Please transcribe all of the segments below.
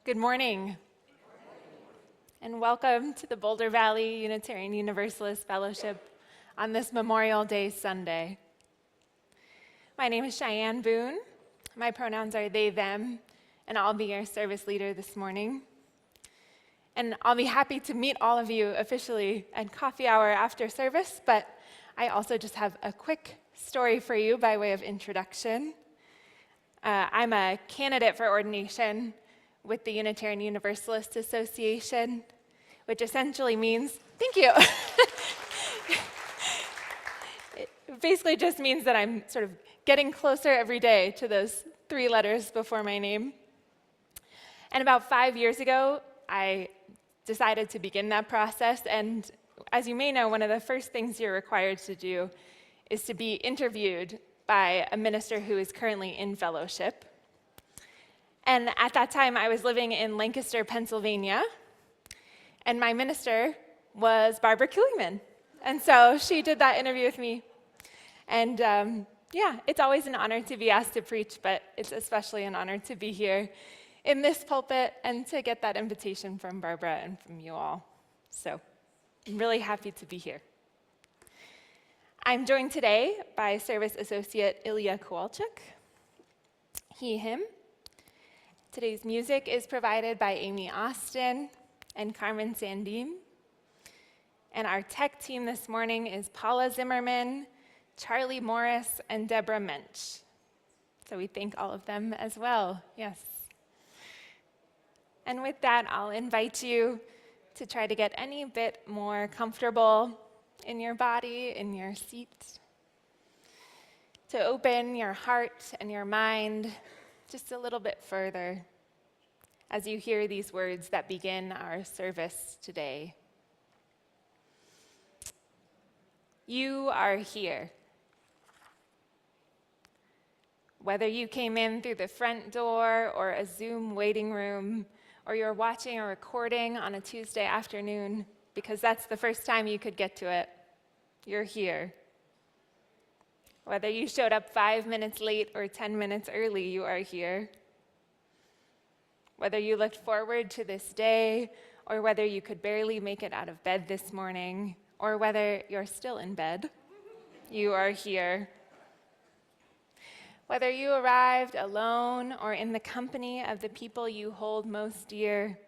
Good morning, and welcome to the Boulder Valley Unitarian Universalist Fellowship on this Memorial Day Sunday. My name is Cheyenne Boone. My pronouns are they, them, and I'll be your service leader this morning. And I'll be happy to meet all of you officially at coffee hour after service, but I also just have a quick story for you by way of introduction. I'm a candidate for ordination with the Unitarian Universalist Association, which essentially means, thank you. It basically just means that I'm sort of getting closer every day to those 3 letters before my name. And about 5 years ago, I decided to begin that process, and as you may know, one of the first things you're required to do is to be interviewed by a minister who is currently in fellowship. And at that time, I was living in Lancaster, Pennsylvania, and my minister was Barbara Kuhlman. And so she did that interview with me. And it's always an honor to be asked to preach, but it's especially an honor to be here in this pulpit and to get that invitation from Barbara and from you all. So I'm really happy to be here. I'm joined today by Service Associate Ilya Kowalczyk. He, him. Today's music is provided by Amy Austin and Carmen Sandim. And our tech team this morning is Paula Zimmerman, Charlie Morris, and Deborah Mensch. So we thank all of them as well, yes. And with that, I'll invite you to try to get any bit more comfortable in your body, in your seat, to open your heart and your mind just a little bit further as you hear these words that begin our service today. You are here. Whether you came in through the front door or a Zoom waiting room, or you're watching a recording on a Tuesday afternoon because that's the first time you could get to it, you're here. Whether you showed up 5 minutes late or 10 minutes early, you are here. Whether you looked forward to this day, or whether you could barely make it out of bed this morning, or whether you're still in bed, you are here. Whether you arrived alone or in the company of the people you hold most dear,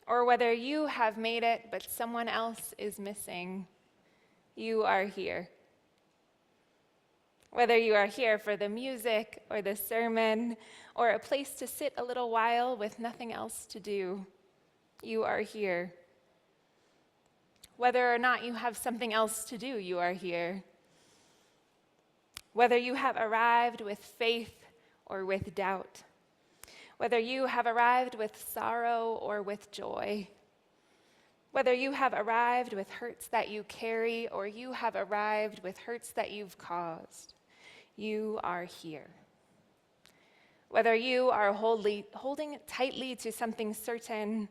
or whether you have made it but someone else is missing, you are here. Whether you are here for the music or the sermon or a place to sit a little while with nothing else to do, you are here. Whether or not you have something else to do, you are here. Whether you have arrived with faith or with doubt, whether you have arrived with sorrow or with joy, whether you have arrived with hurts that you carry or you have arrived with hurts that you've caused, you are here. Whether you are holding tightly to something certain,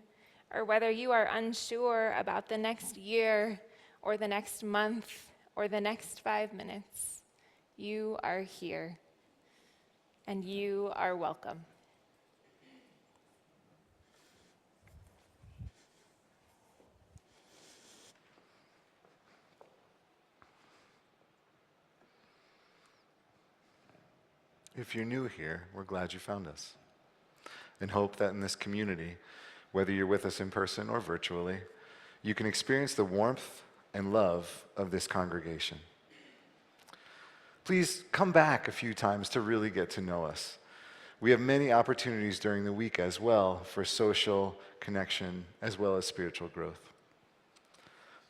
or whether you are unsure about the next year or the next month or the next 5 minutes, you are here, and you are welcome. If you're new here, we're glad you found us, and hope that in this community, whether you're with us in person or virtually, you can experience the warmth and love of this congregation. Please come back a few times to really get to know us. We have many opportunities during the week as well for social connection as well as spiritual growth.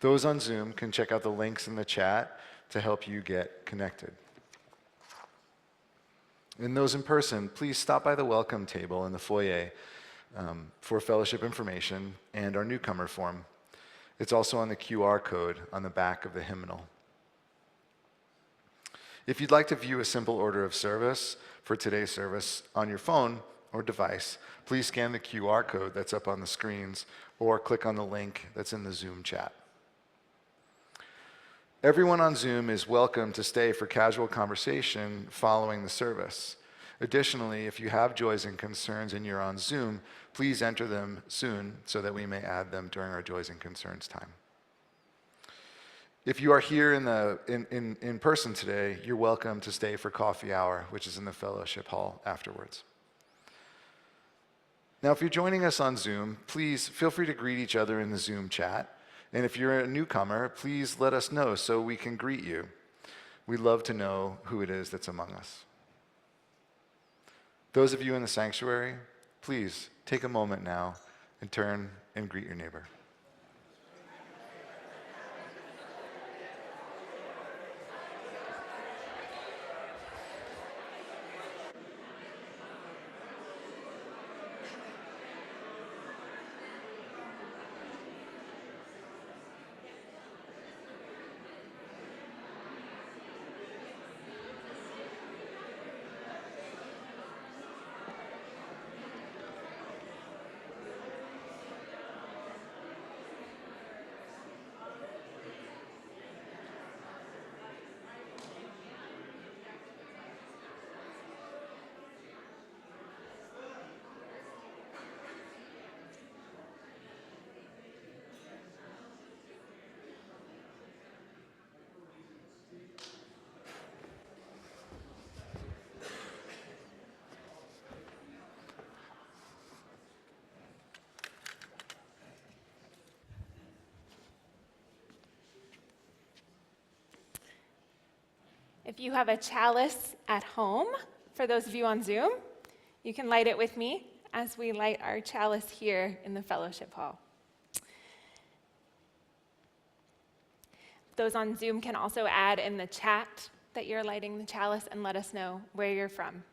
Those on Zoom can check out the links in the chat to help you get connected. And those in person, please stop by the welcome table in the foyer for fellowship information and our newcomer form. It's also on the QR code on the back of the hymnal. If you'd like to view a simple order of service for today's service on your phone or device, please scan the QR code that's up on the screens or click on the link that's in the Zoom chat. Everyone on Zoom is welcome to stay for casual conversation following the service. Additionally, if you have joys and concerns and you're on Zoom, please enter them soon so that we may add them during our joys and concerns time. If you are here in person today, you're welcome to stay for coffee hour, which is in the fellowship hall afterwards. Now, if you're joining us on Zoom, please feel free to greet each other in the Zoom chat. And if you're a newcomer, please let us know so we can greet you. We'd love to know who it is that's among us. Those of you in the sanctuary, please take a moment now and turn and greet your neighbor. If you have a chalice at home, for those of you on Zoom, you can light it with me as we light our chalice here in the fellowship hall. Those on Zoom can also add in the chat that you're lighting the chalice and let us know where you're from.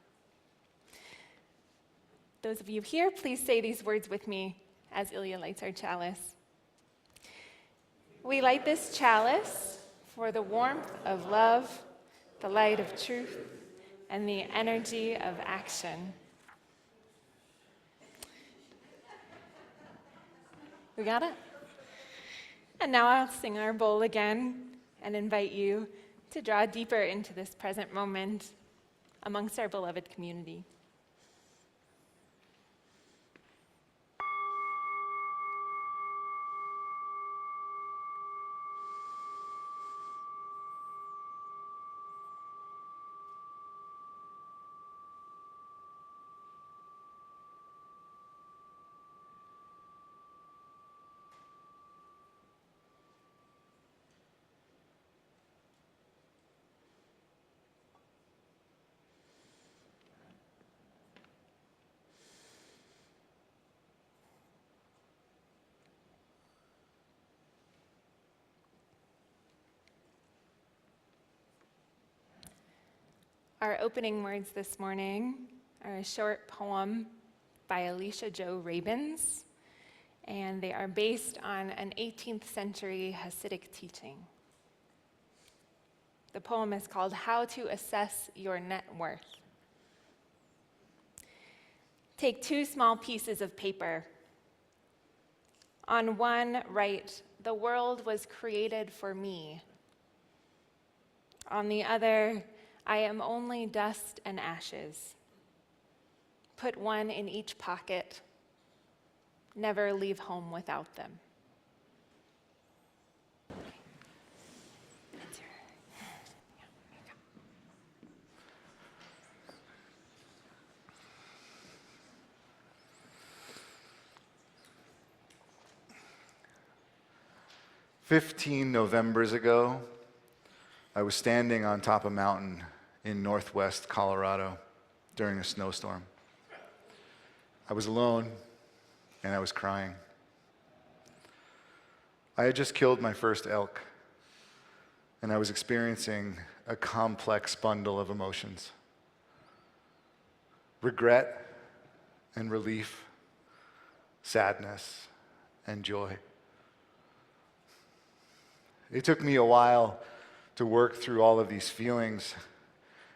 Those of you here, please say these words with me as Ilya lights our chalice. We light this chalice for the warmth of love, the light of truth, and the energy of action. We got it? And now I'll sing our bowl again and invite you to draw deeper into this present moment amongst our beloved community. Our opening words this morning are a short poem by Alicia Jo Rabins, and they are based on an 18th century Hasidic teaching. The poem is called How to Assess Your Net Worth. Take 2 small pieces of paper. On one, write, "The world was created for me." On the other, "I am only dust and ashes." Put one in each pocket. Never leave home without them. That's your, yeah, there you go. "15 Novembers ago, I was standing on top of a mountain in northwest Colorado during a snowstorm. I was alone and I was crying. I had just killed my first elk and I was experiencing a complex bundle of emotions. Regret and relief, sadness and joy. It took me a while to work through all of these feelings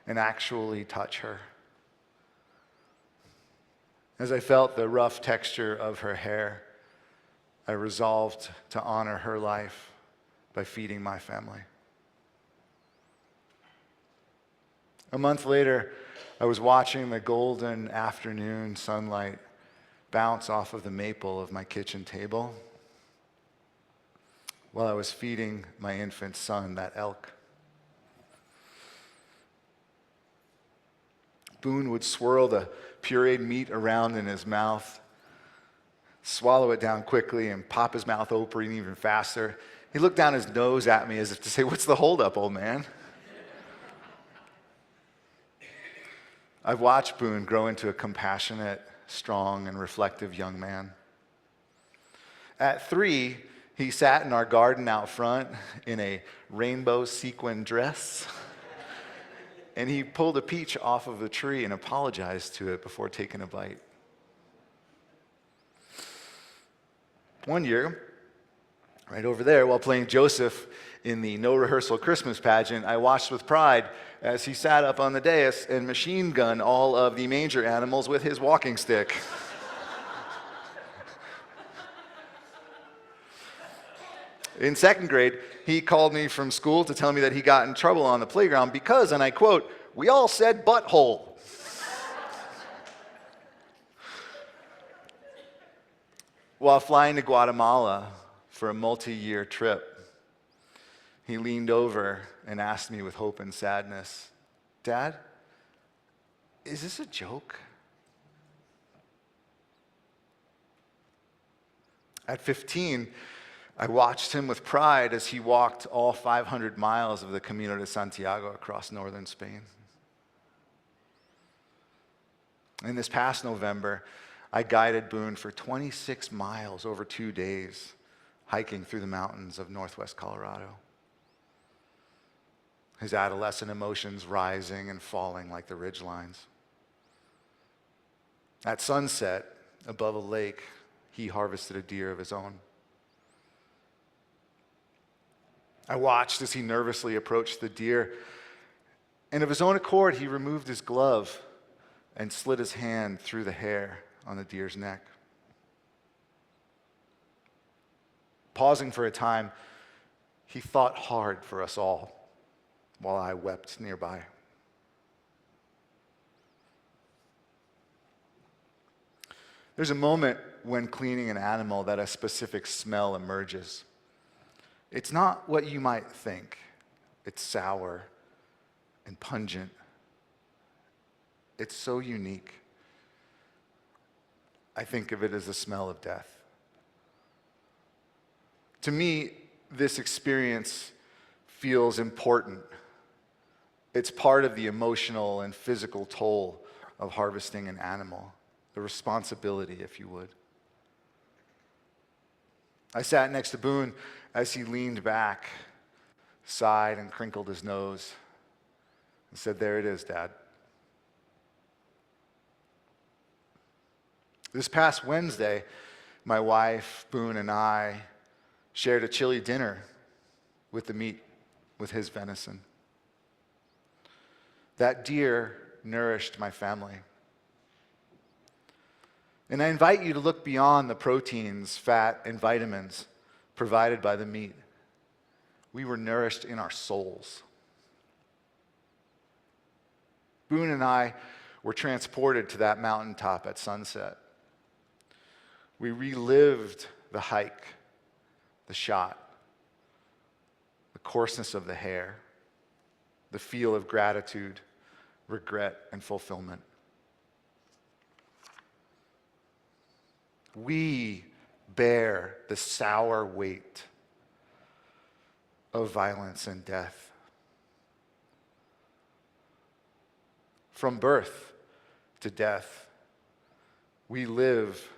and actually touch her. As I felt the rough texture of her hair, I resolved to honor her life by feeding my family. A month later, I was watching the golden afternoon sunlight bounce off of the maple of my kitchen table while I was feeding my infant son that elk. Boone would swirl the pureed meat around in his mouth, swallow it down quickly, and pop his mouth open even faster. He looked down his nose at me as if to say, "What's the holdup, old man?" I've watched Boone grow into a compassionate, strong, and reflective young man. At 3, he sat in our garden out front in a rainbow sequin dress, and he pulled a peach off of a tree and apologized to it before taking a bite. One year, right over there, while playing Joseph in the no rehearsal Christmas pageant, I watched with pride as he sat up on the dais and machine gunned all of the manger animals with his walking stick. In 2nd grade, he called me from school to tell me that he got in trouble on the playground because, and I quote, "we all said butthole." While flying to Guatemala for a multi-year trip, he leaned over and asked me with hope and sadness, "Dad, is this a joke?" At 15, I watched him with pride as he walked all 500 miles of the Camino de Santiago across northern Spain. In this past November, I guided Boone for 26 miles over 2 days, hiking through the mountains of northwest Colorado. His adolescent emotions rising and falling like the ridge lines. At sunset, above a lake, he harvested a deer of his own. I watched as he nervously approached the deer, and of his own accord, he removed his glove and slid his hand through the hair on the deer's neck. Pausing for a time, he thought hard for us all while I wept nearby. There's a moment when cleaning an animal that a specific smell emerges. It's not what you might think. It's sour and pungent. It's so unique. I think of it as the smell of death. To me, this experience feels important. It's part of the emotional and physical toll of harvesting an animal, the responsibility, if you would. I sat next to Boone as he leaned back, sighed, and crinkled his nose, and said, "There it is, Dad." This past Wednesday, my wife, Boone, and I shared a chili dinner with the meat, with his venison. That deer nourished my family. And I invite you to look beyond the proteins, fat, and vitamins provided by the meat. We were nourished in our souls. Boone and I were transported to that mountaintop at sunset. We relived the hike, the shot, the coarseness of the hair, the feel of gratitude, regret, and fulfillment. We bear the sour weight of violence and death. From birth to death, we live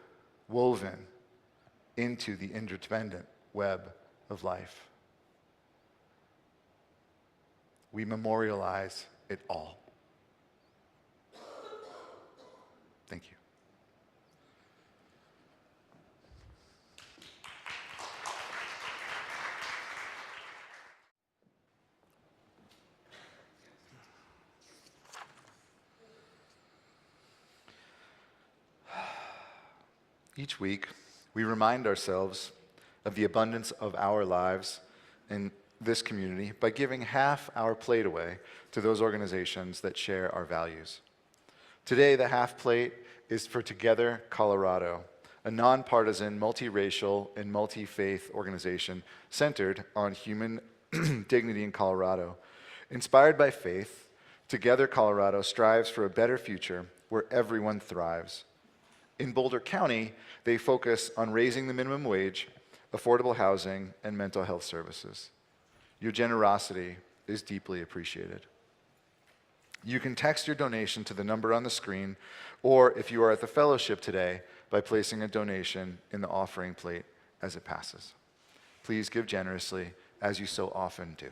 woven into the interdependent web of life. We memorialize it all. Thank you. Each week, we remind ourselves of the abundance of our lives in this community by giving half our plate away to those organizations that share our values. Today, the half plate is for Together Colorado, a nonpartisan, multiracial, and multi-faith organization centered on human dignity in Colorado. Inspired by faith, Together Colorado strives for a better future where everyone thrives. In Boulder County, they focus on raising the minimum wage, affordable housing, and mental health services. Your generosity is deeply appreciated. You can text your donation to the number on the screen, or if you are at the fellowship today, by placing a donation in the offering plate as it passes. Please give generously, as you so often do.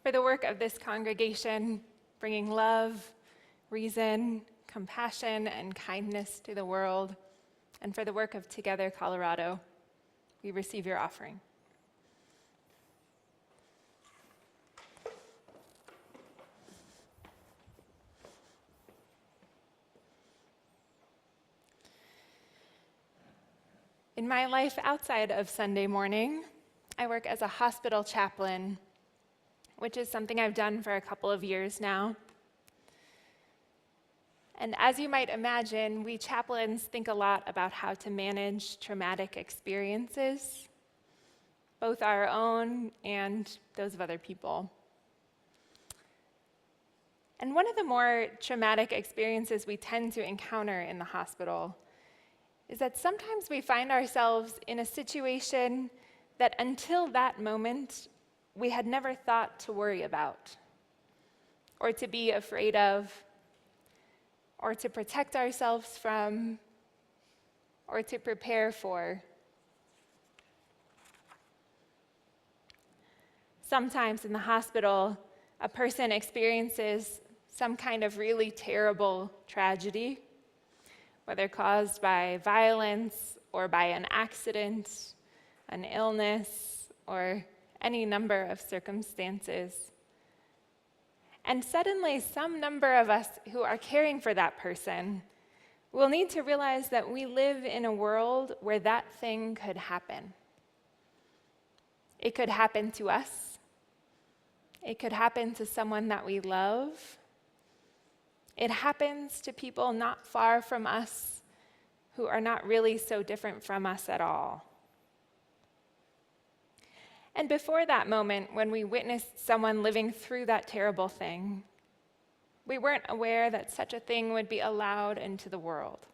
For the work of this congregation, bringing love, reason, compassion, and kindness to the world, and for the work of Together Colorado, we receive your offering. In my life outside of Sunday morning, I work as a hospital chaplain, which is something I've done for a couple of years now. And as you might imagine, we chaplains think a lot about how to manage traumatic experiences, both our own and those of other people. And one of the more traumatic experiences we tend to encounter in the hospital is that sometimes we find ourselves in a situation that until that moment, we had never thought to worry about, or to be afraid of, or to protect ourselves from, or to prepare for. Sometimes in the hospital, a person experiences some kind of really terrible tragedy, whether caused by violence or by an accident, an illness, or any number of circumstances. And suddenly, some number of us who are caring for that person will need to realize that we live in a world where that thing could happen. It could happen to us. It could happen to someone that we love. It happens to people not far from us who are not really so different from us at all. And before that moment, when we witnessed someone living through that terrible thing, we weren't aware that such a thing would be allowed into the world.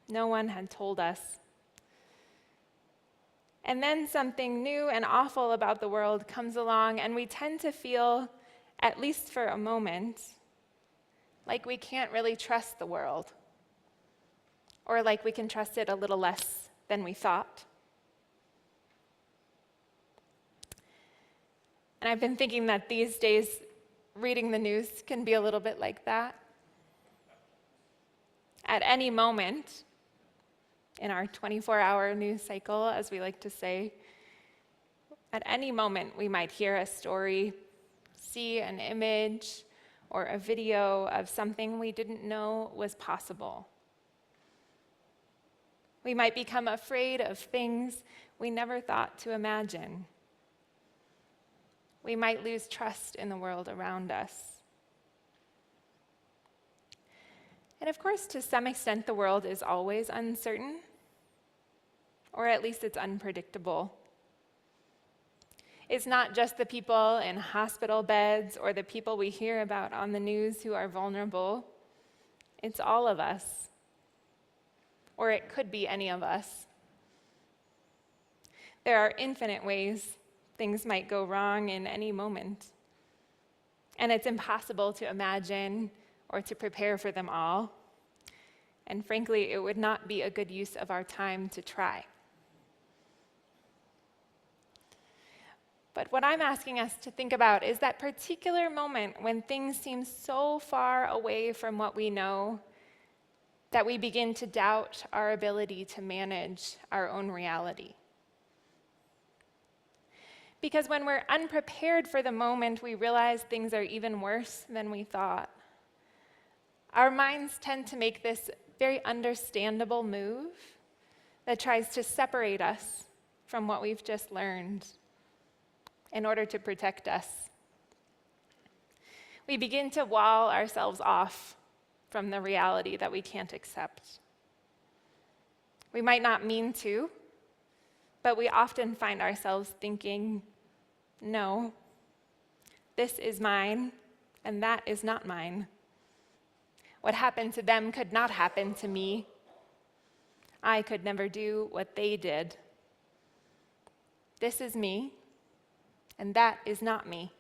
No one had told us. And then something new and awful about the world comes along, and we tend to feel, at least for a moment, like we can't really trust the world, or like we can trust it a little less than we thought. And I've been thinking that these days, reading the news can be a little bit like that. At any moment, in our 24-hour news cycle, as we like to say, at any moment we might hear a story, see an image, or a video of something we didn't know was possible. We might become afraid of things we never thought to imagine. We might lose trust in the world around us. And of course, to some extent, the world is always uncertain, or at least it's unpredictable. It's not just the people in hospital beds or the people we hear about on the news who are vulnerable. It's all of us. Or it could be any of us. There are infinite ways things might go wrong in any moment. And it's impossible to imagine or to prepare for them all. And frankly, it would not be a good use of our time to try. But what I'm asking us to think about is that particular moment when things seem so far away from what we know that we begin to doubt our ability to manage our own reality. Because when we're unprepared for the moment, we realize things are even worse than we thought. Our minds tend to make this very understandable move that tries to separate us from what we've just learned in order to protect us. We begin to wall ourselves off from the reality that we can't accept. We might not mean to, but we often find ourselves thinking, no, this is mine, and that is not mine. What happened to them could not happen to me. I could never do what they did. This is me, and that is not me.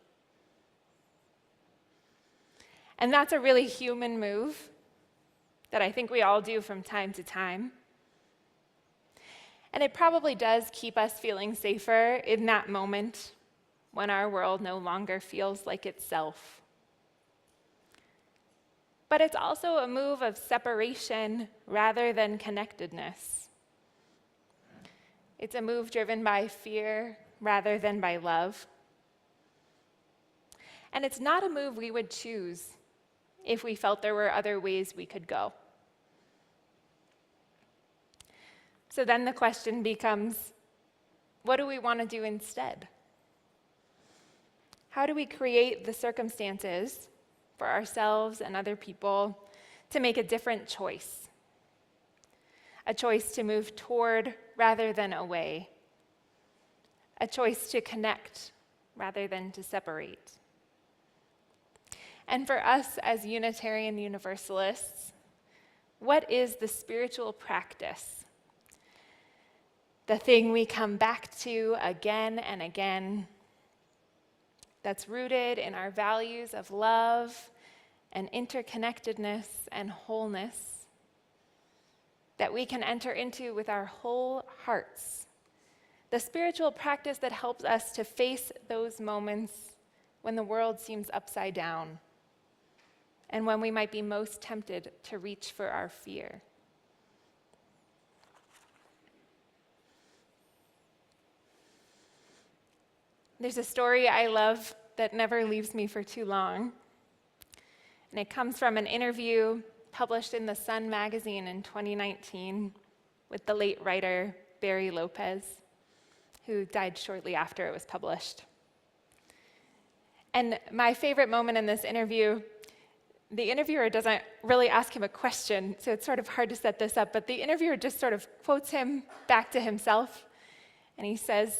And that's a really human move that I think we all do from time to time. And it probably does keep us feeling safer in that moment when our world no longer feels like itself. But it's also a move of separation rather than connectedness. It's a move driven by fear rather than by love. And it's not a move we would choose if we felt there were other ways we could go. So then the question becomes, what do we want to do instead? How do we create the circumstances for ourselves and other people to make a different choice? A choice to move toward rather than away. A choice to connect rather than to separate. And for us as Unitarian Universalists, what is the spiritual practice? The thing we come back to again and again, that's rooted in our values of love and interconnectedness and wholeness, that we can enter into with our whole hearts. The spiritual practice that helps us to face those moments when the world seems upside down and when we might be most tempted to reach for our fear. There's a story I love that never leaves me for too long. And it comes from an interview published in The Sun magazine in 2019 with the late writer Barry Lopez, who died shortly after it was published. And my favorite moment in this interview, the interviewer doesn't really ask him a question, so it's sort of hard to set this up, but the interviewer just sort of quotes him back to himself, and he says,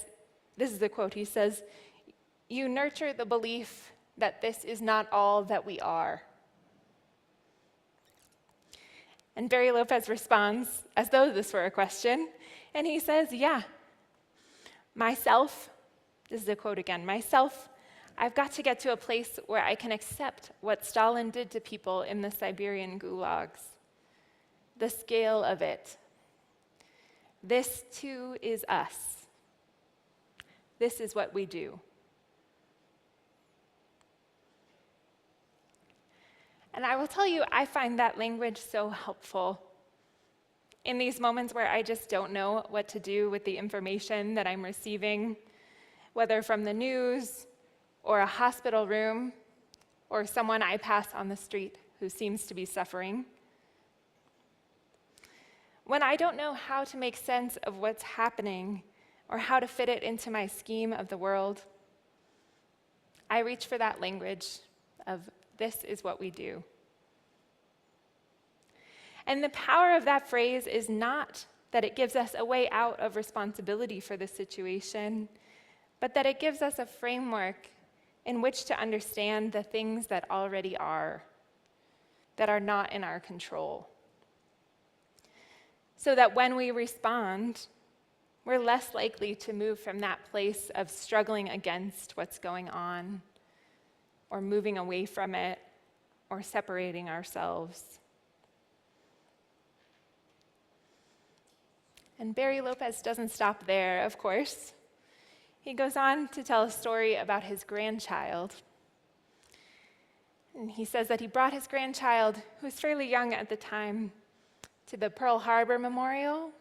This is a quote. He says, "You nurture the belief that this is not all that we are." And Barry Lopez responds as though this were a question, and he says, "Yeah, myself," this is a quote again, "myself, I've got to get to a place where I can accept what Stalin did to people in the Siberian gulags. The scale of it. This too is us. This is what we do." And I will tell you, I find that language so helpful. In these moments where I just don't know what to do with the information that I'm receiving, whether from the news or a hospital room or someone I pass on the street who seems to be suffering. When I don't know how to make sense of what's happening or how to fit it into my scheme of the world, I reach for that language of "this is what we do." And the power of that phrase is not that it gives us a way out of responsibility for the situation, but that it gives us a framework in which to understand the things that already are, that are not in our control. So that when we respond, we're less likely to move from that place of struggling against what's going on, or moving away from it, or separating ourselves. And Barry Lopez doesn't stop there, of course. He goes on to tell a story about his grandchild. And he says that he brought his grandchild, who was fairly young at the time, to the Pearl Harbor Memorial,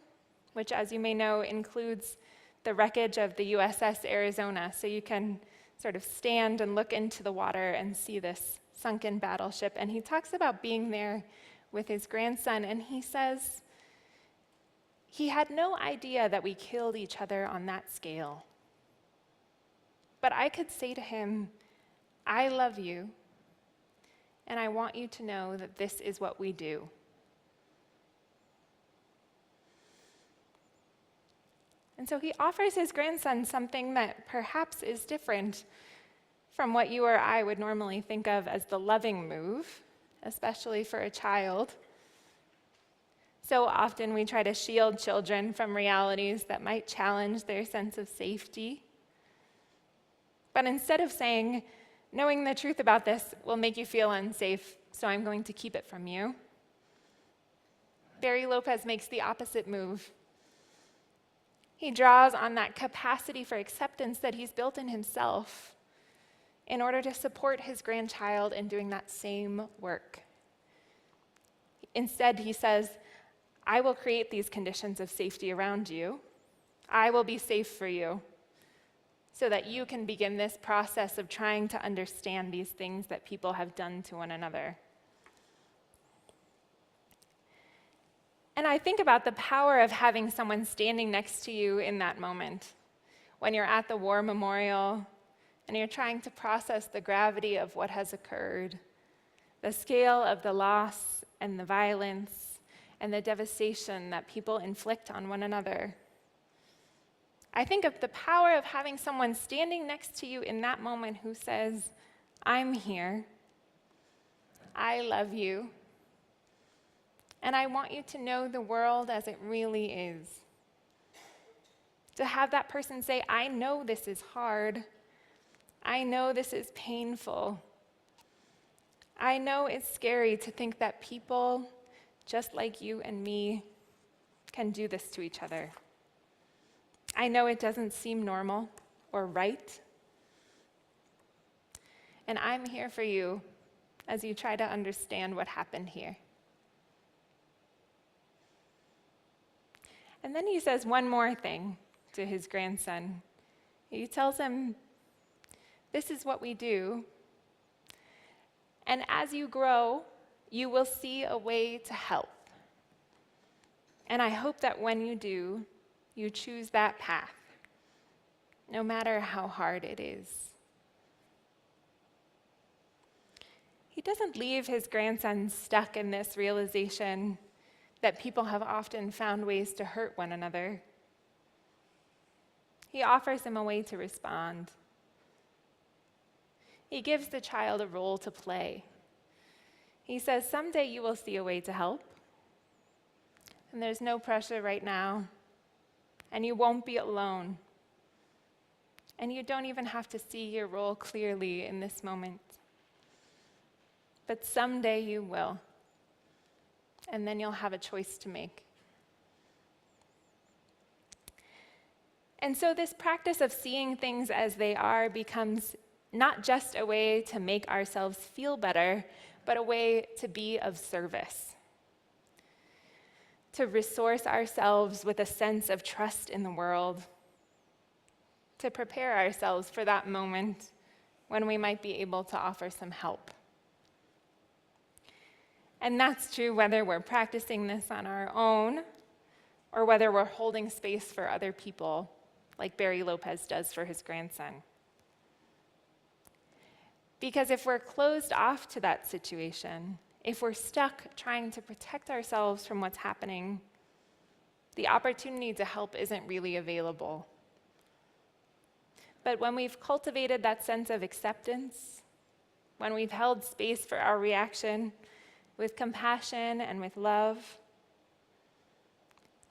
which, as you may know, includes the wreckage of the USS Arizona. So you can sort of stand and look into the water and see this sunken battleship. And he talks about being there with his grandson, and he says he had no idea that we killed each other on that scale. But I could say to him, "I love you, and I want you to know that this is what we do." And so he offers his grandson something that perhaps is different from what you or I would normally think of as the loving move, especially for a child. So often we try to shield children from realities that might challenge their sense of safety. But instead of saying, "Knowing the truth about this will make you feel unsafe, so I'm going to keep it from you," Barry Lopez makes the opposite move. He draws on that capacity for acceptance that he's built in himself in order to support his grandchild in doing that same work. Instead, he says, "I will create these conditions of safety around you. I will be safe for you so that you can begin this process of trying to understand these things that people have done to one another." And I think about the power of having someone standing next to you in that moment, when you're at the war memorial and you're trying to process the gravity of what has occurred, the scale of the loss and the violence and the devastation that people inflict on one another. I think of the power of having someone standing next to you in that moment who says, "I'm here, I love you, and I want you to know the world as it really is." To have that person say, "I know this is hard. I know this is painful. I know it's scary to think that people just like you and me can do this to each other. I know it doesn't seem normal or right. And I'm here for you as you try to understand what happened here." And then he says one more thing to his grandson. He tells him, "This is what we do. And as you grow, you will see a way to help. And I hope that when you do, you choose that path, no matter how hard it is." He doesn't leave his grandson stuck in this realization that people have often found ways to hurt one another. He offers him a way to respond. He gives the child a role to play. He says, someday you will see a way to help, and there's no pressure right now, and you won't be alone, and you don't even have to see your role clearly in this moment. But someday you will, and then you'll have a choice to make. And so this practice of seeing things as they are becomes not just a way to make ourselves feel better, but a way to be of service, to resource ourselves with a sense of trust in the world, to prepare ourselves for that moment when we might be able to offer some help. And that's true whether we're practicing this on our own or whether we're holding space for other people, like Barry Lopez does for his grandson. Because if we're closed off to that situation, if we're stuck trying to protect ourselves from what's happening, the opportunity to help isn't really available. But when we've cultivated that sense of acceptance, when we've held space for our reaction with compassion and with love,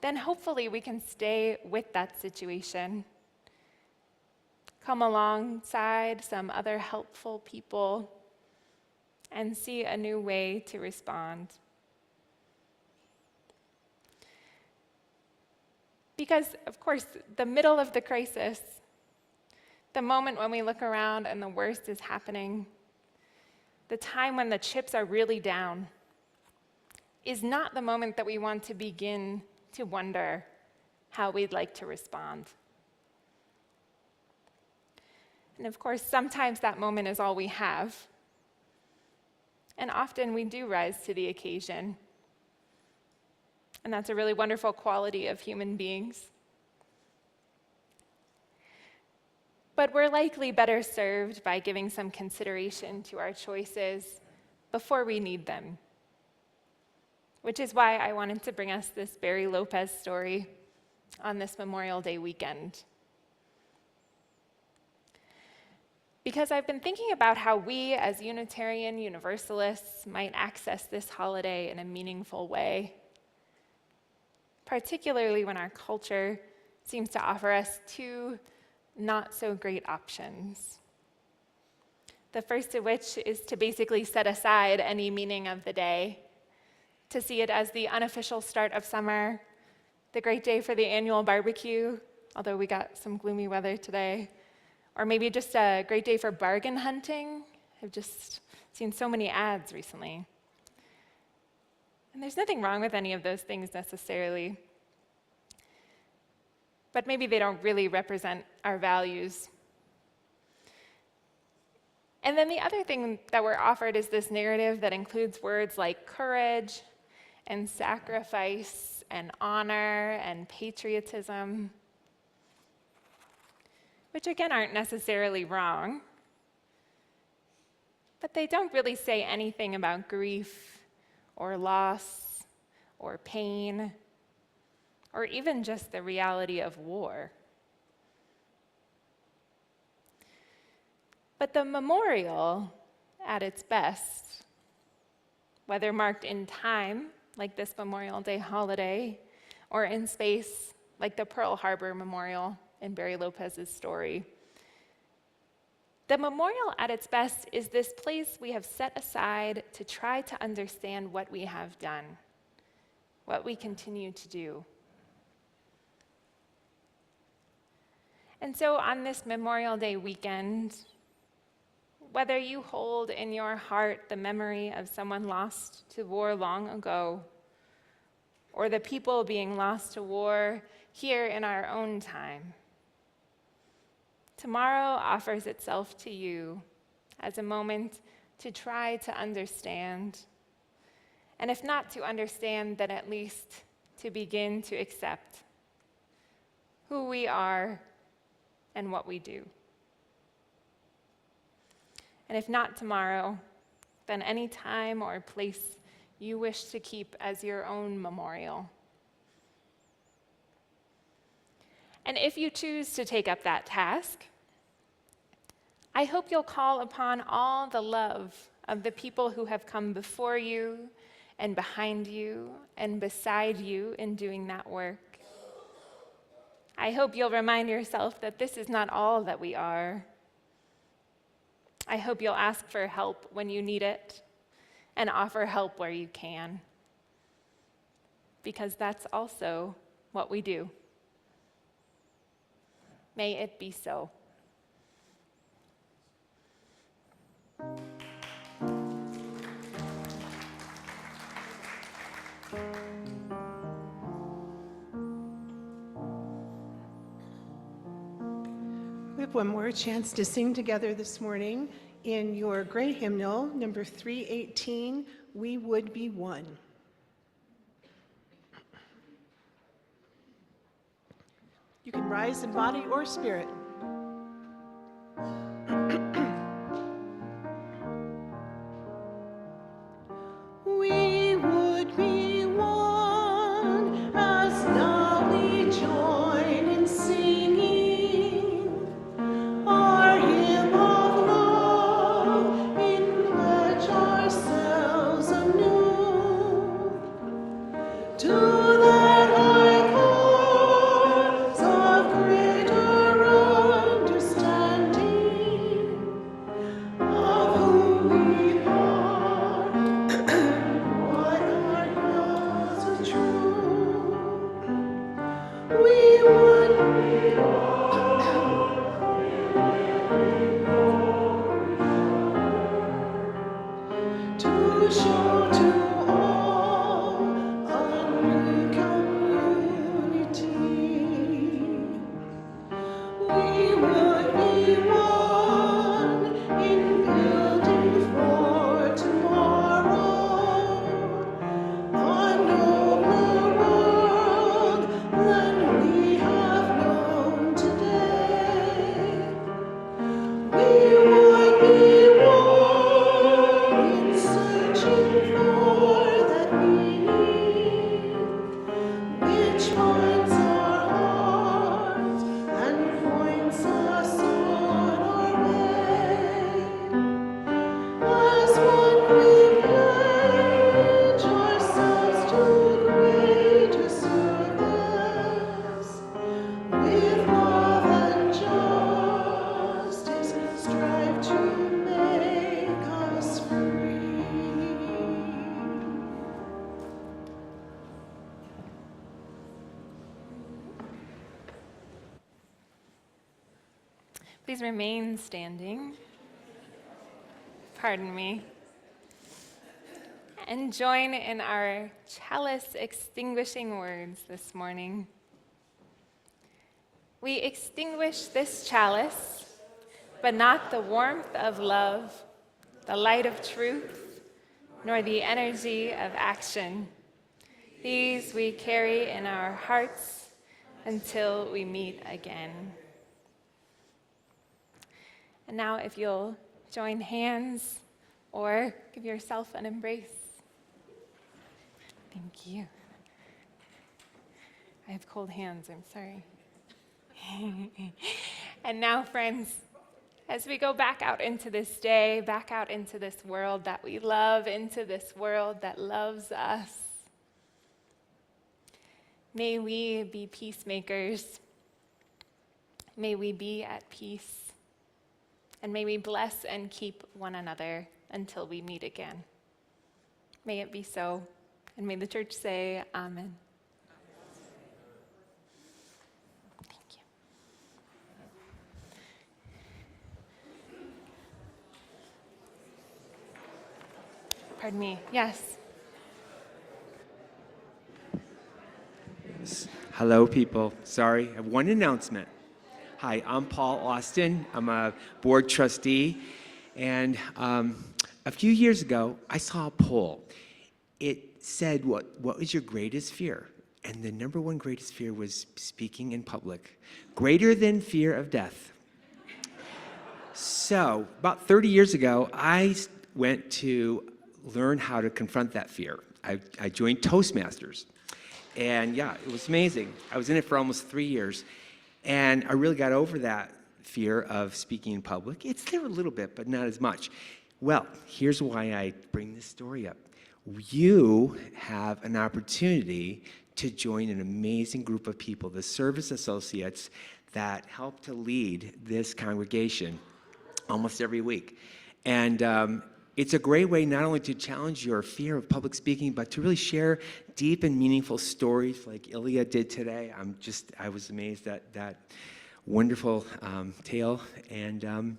then hopefully we can stay with that situation, come alongside some other helpful people, and see a new way to respond. Because, of course, the middle of the crisis, the moment when we look around and the worst is happening, the time when the chips are really down, is not the moment that we want to begin to wonder how we'd like to respond. And of course, sometimes that moment is all we have. And often we do rise to the occasion. And that's a really wonderful quality of human beings. But we're likely better served by giving some consideration to our choices before we need them. Which is why I wanted to bring us this Barry Lopez story on this Memorial Day weekend. Because I've been thinking about how we, as Unitarian Universalists, might access this holiday in a meaningful way, particularly when our culture seems to offer us two not-so-great options. The first of which is to basically set aside any meaning of the day, to see it as the unofficial start of summer, the great day for the annual barbecue, although we got some gloomy weather today, or maybe just a great day for bargain hunting. I've just seen so many ads recently. And there's nothing wrong with any of those things necessarily, but maybe they don't really represent our values. And then the other thing that we're offered is this narrative that includes words like courage and sacrifice and honor and patriotism, which again aren't necessarily wrong, but they don't really say anything about grief or loss or pain or even just the reality of war. But the memorial, at its best, whether marked in time, like this Memorial Day holiday, or in space, like the Pearl Harbor Memorial in Barry Lopez's story, the memorial at its best is this place we have set aside to try to understand what we have done, what we continue to do. And so on this Memorial Day weekend, whether you hold in your heart the memory of someone lost to war long ago, or the people being lost to war here in our own time, tomorrow offers itself to you as a moment to try to understand, and if not to understand, then at least to begin to accept who we are and what we do. And if not tomorrow, then any time or place you wish to keep as your own memorial. And if you choose to take up that task, I hope you'll call upon all the love of the people who have come before you and behind you and beside you in doing that work. I hope you'll remind yourself that this is not all that we are. I hope you'll ask for help when you need it and offer help where you can, because that's also what we do. May it be so. We have one more chance to sing together this morning in your great hymnal, number 318, We Would Be One. You can rise in body or spirit. We would be one as now we join in singing our hymn of love, in pledge ourselves anew to that high cause of greater understanding of who we are, what our cause is true. We would to show to all a new community. We would be one in building for tomorrow, a nobler world than we have known today. We would be one in searching for that meaning which finds our heart and points us on our way. As one we pledge ourselves to greater service, with love and justice strive to make us free. Please remain standing. Pardon me. And join in our chalice extinguishing words this morning. We extinguish this chalice, but not the warmth of love, the light of truth, nor the energy of action. These we carry in our hearts until we meet again. And now, if you'll join hands or give yourself an embrace. Thank you. I have cold hands, I'm sorry. And now, friends, as we go back out into this day, back out into this world that we love, into this world that loves us, may we be peacemakers. May we be at peace. And may we bless and keep one another until we meet again. May it be so. And may the church say, Amen. Thank you. Pardon me. Yes. Hello, people. Sorry, I have one announcement. Hi, I'm Paul Austin. I'm a board trustee. And a few years ago, I saw a poll. It said, what was your greatest fear? And the number one greatest fear was speaking in public, greater than fear of death. So about 30 years ago, I went to learn how to confront that fear. I joined Toastmasters. And yeah, it was amazing. I was in it for almost 3 years. And I really got over that fear of speaking in public. It's there a little bit, but not as much. Well, here's why I bring this story up. You have an opportunity to join an amazing group of people, the service associates that help to lead this congregation almost every week. And it's a great way not only to challenge your fear of public speaking, but to really share deep and meaningful stories like Ilya did today. I was amazed at that wonderful tale. And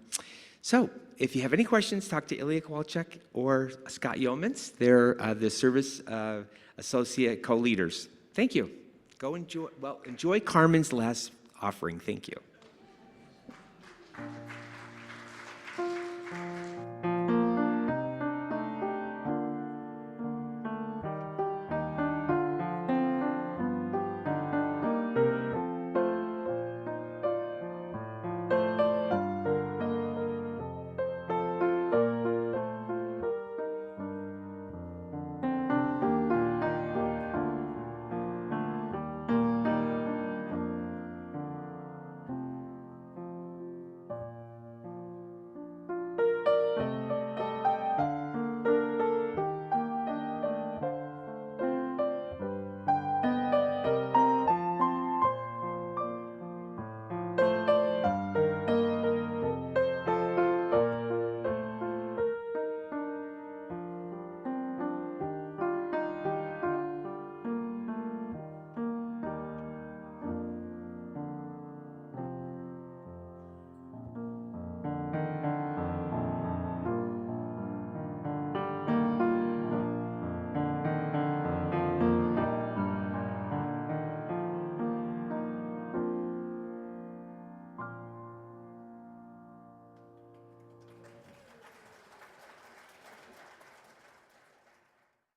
so if you have any questions, talk to Ilya Kowalczyk or Scott Yeomans. They're the service associate co-leaders. Thank you. Go enjoy Carmen's last offering. Thank you.